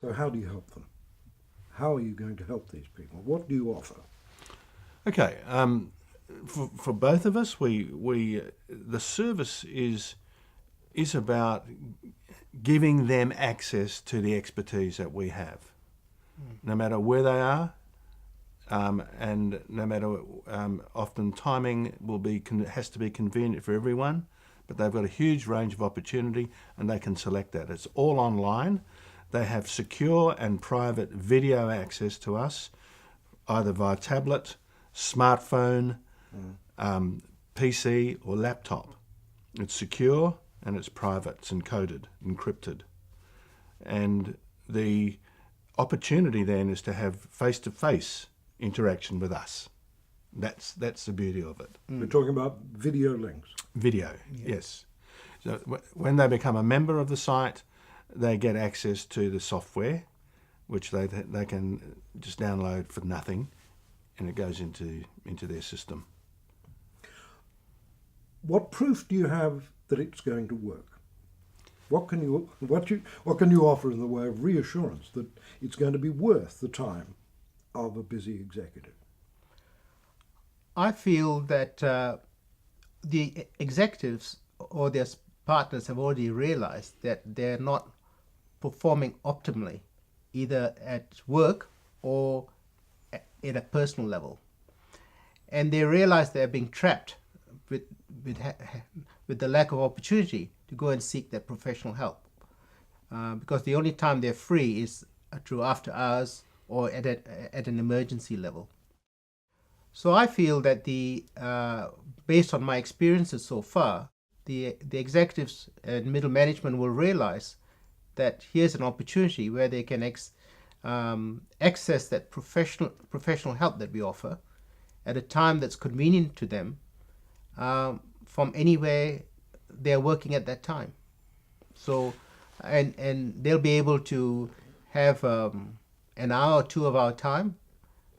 So how do you help them? How are you going to help these people? What do you offer? Okay, for both of us, we the service is about giving them access to the expertise that we have, no matter where they are, and no matter often timing has to be convenient for everyone, but they've got a huge range of opportunity and they can select that. It's all online. They have secure and private video access to us, either via tablet, smartphone, PC, or laptop. It's secure and it's private. It's encoded, encrypted, and the opportunity then is to have face-to-face interaction with us. That's the beauty of it. We're talking about video links. Video, yes. So when they become a member of the site, they get access to the software, which they can just download for nothing, and it goes into their system. What proof do you have that it's going to work? What can you offer in the way of reassurance that it's going to be worth the time of a busy executive? I feel that the executives or their partners have already realized that they're not performing optimally, either at work or at a personal level. And they realize they're being trapped with the lack of opportunity to go and seek that professional help. Because the only time they're free is through after hours or at an emergency level. So I feel that based on my experiences so far, the executives and middle management will realize that here's an opportunity where they can access that professional help that we offer at a time that's convenient to them, from anywhere they're working at that time. So, and they'll be able to have an hour or two of our time,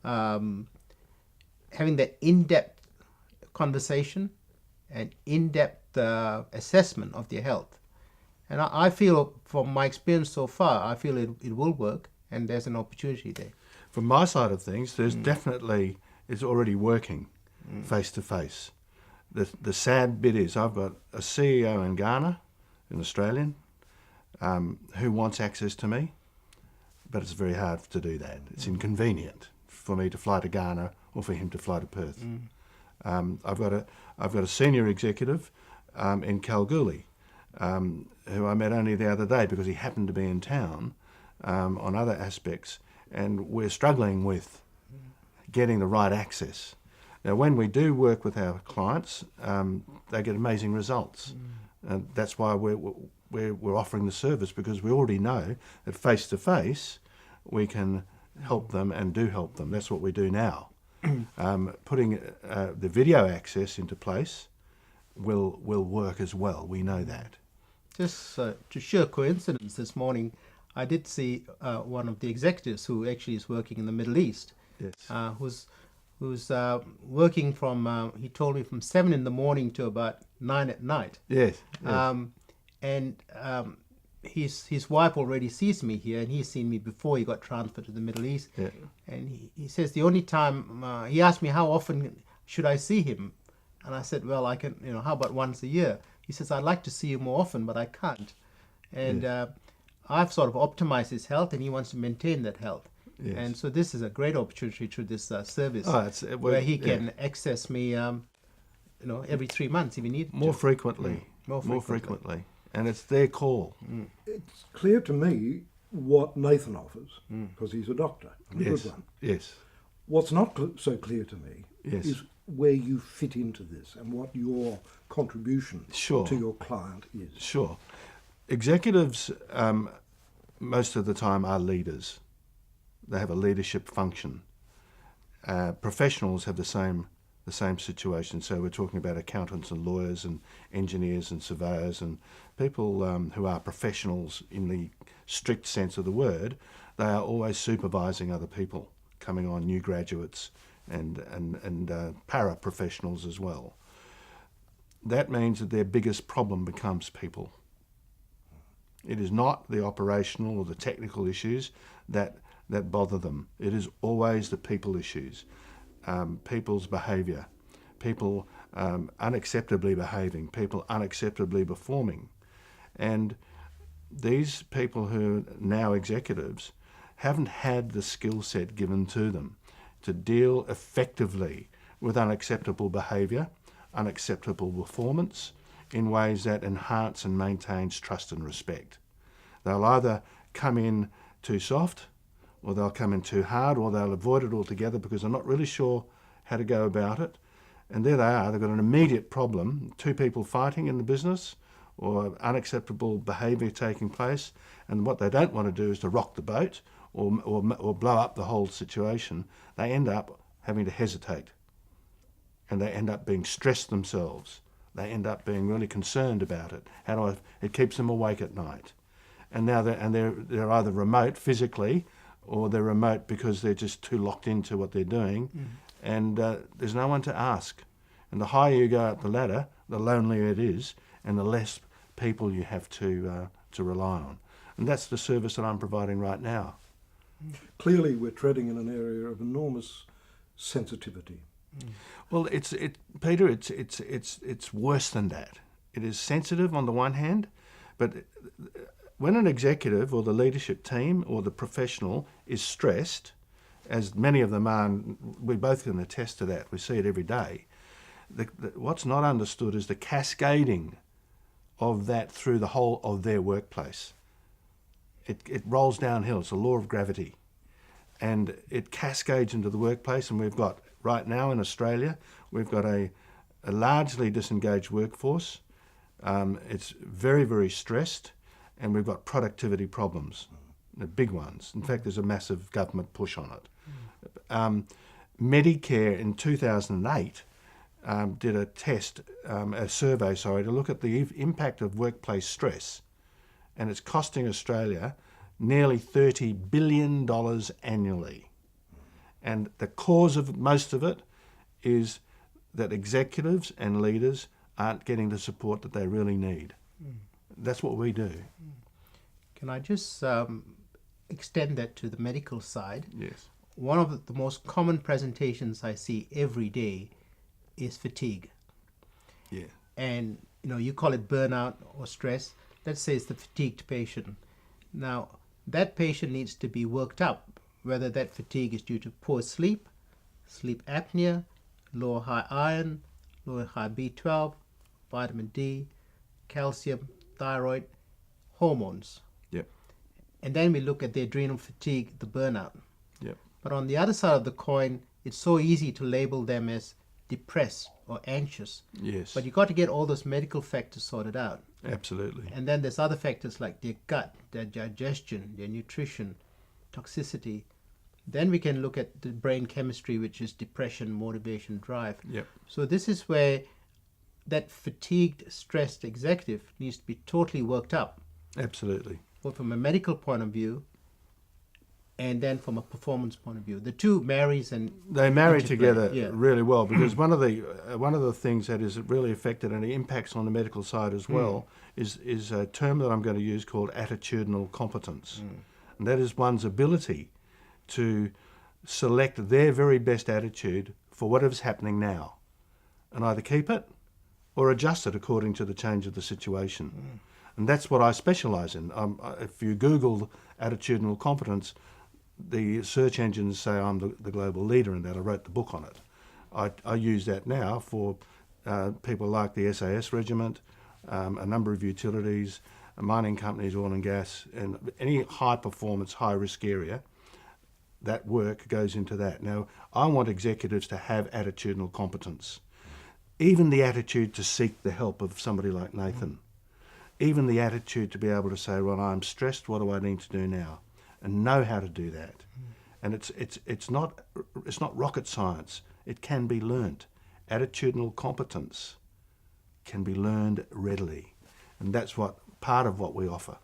having that in-depth conversation and in-depth assessment of their health. And I feel, from my experience so far, I feel it will work, and there's an opportunity there. From my side of things, there's definitely, it's already working face to face. The sad bit is I've got a CEO in Ghana, an Australian, who wants access to me, but it's very hard to do that. It's inconvenient for me to fly to Ghana or for him to fly to Perth. I've got a senior executive in Kalgoorlie, who I met only the other day because he happened to be in town on other aspects, and we're struggling with getting the right access. Now, when we do work with our clients, they get amazing results, and that's why we're offering the service, because we already know that face to face we can help them and do help them. That's what we do now. Putting the video access into place will work as well. We know that. Just to sheer coincidence, this morning I did see one of the executives who actually is working in the Middle East, Yes. who's working from, he told me, from 7 in the morning to about 9 at night. Yes. Yes. And his wife already sees me here, and he's seen me before he got transferred to the Middle East. Yeah. And he says the only time, he asked me how often should I see him, and I said, well, I can, how about once a year? He says, I'd like to see you more often, but I can't. And I've sort of optimized his health, and he wants to maintain that health. Yes. And so this is a great opportunity through this service, Oh, where he can access me, every 3 months if he needs more to. frequently. More frequently. And it's their call. It's clear to me what Nathan offers, because he's a doctor, a Yes. good one. Yes. What's not so clear to me Yes. is where you fit into this and what your contribution Sure. to your client is. Sure. Executives, most of the time, are leaders. They have a leadership function. Professionals have the same situation. So we're talking about accountants and lawyers and engineers and surveyors and people who are professionals in the strict sense of the word. They are always supervising other people, coming on, new graduates and para-professionals as well. That means that their biggest problem becomes people. It is not the operational or the technical issues that bother them. It is always the people issues, people's behaviour, people unacceptably behaving, people unacceptably performing. And these people who are now executives haven't had the skill set given to them to deal effectively with unacceptable behaviour, unacceptable performance in ways that enhance and maintains trust and respect. They'll either come in too soft, or they'll come in too hard, or they'll avoid it altogether because they're not really sure how to go about it. And there they are, they've got an immediate problem, two people fighting in the business, or unacceptable behaviour taking place, and what they don't want to do is to rock the boat or blow up the whole situation. They end up having to hesitate, and they end up being stressed themselves. They end up being really concerned about it. It keeps them awake at night, and now they're either remote physically, or they're remote because they're just too locked into what they're doing, and there's no one to ask. And the higher you go up the ladder, the lonelier it is, and the less people you have to rely on. And that's the service that I'm providing right now. Clearly, we're treading in an area of enormous sensitivity. Well, Peter, it's worse than that. It is sensitive on the one hand, but when an executive or the leadership team or the professional is stressed, as many of them are, and we both can attest to that, we see it every day, what's not understood is the cascading of that through the whole of their workplace. It rolls downhill. It's a law of gravity. And it cascades into the workplace, and we've got, right now in Australia, we've got a largely disengaged workforce. It's very, very stressed, and we've got productivity problems, the big ones. In fact, there's a massive government push on it. Medicare in 2008 did a survey, to look at the impact of workplace stress, and it's costing Australia nearly $30 billion annually. And the cause of most of it is that executives and leaders aren't getting the support that they really need. That's what we do. Can I just extend that to the medical side? Yes. One of the most common presentations I see every day is fatigue. Yeah. And you call it burnout or stress. Let's say it's the fatigued patient. Now, that patient needs to be worked up, whether that fatigue is due to poor sleep, sleep apnea, low or high iron, low or high B12, vitamin D, calcium, thyroid, hormones. Yep. And then we look at the adrenal fatigue, the burnout. Yep. But on the other side of the coin, it's so easy to label them as depressed or anxious. Yes. But you've got to get all those medical factors sorted out. Absolutely. And then there's other factors like their gut, their digestion, their nutrition, toxicity. Then we can look at the brain chemistry, which is depression, motivation, drive. Yep. So this is where that fatigued, stressed executive needs to be totally worked up, Absolutely. both from a medical point of view and then from a performance point of view. The two marries and They marry integrate, together yeah. really well, because one of the things that is really affected and impacts on the medical side as well is a term that I'm going to use called attitudinal competence. And that is one's ability to select their very best attitude for whatever's happening now, and either keep it or adjust it according to the change of the situation. And that's what I specialise in. If you Google attitudinal competence, the search engines say I'm the global leader in that. I wrote the book on it. I use that now for people like the SAS Regiment, a number of utilities, mining companies, oil and gas, and any high performance, high risk area. That work goes into that. Now, I want executives to have attitudinal competence. Even the attitude to seek the help of somebody like Nathan. Even the attitude to be able to say, well, I'm stressed, what do I need to do now? And know how to do that. And it's not rocket science. It can be learnt. Attitudinal competence can be learned readily. And that's part of what we offer.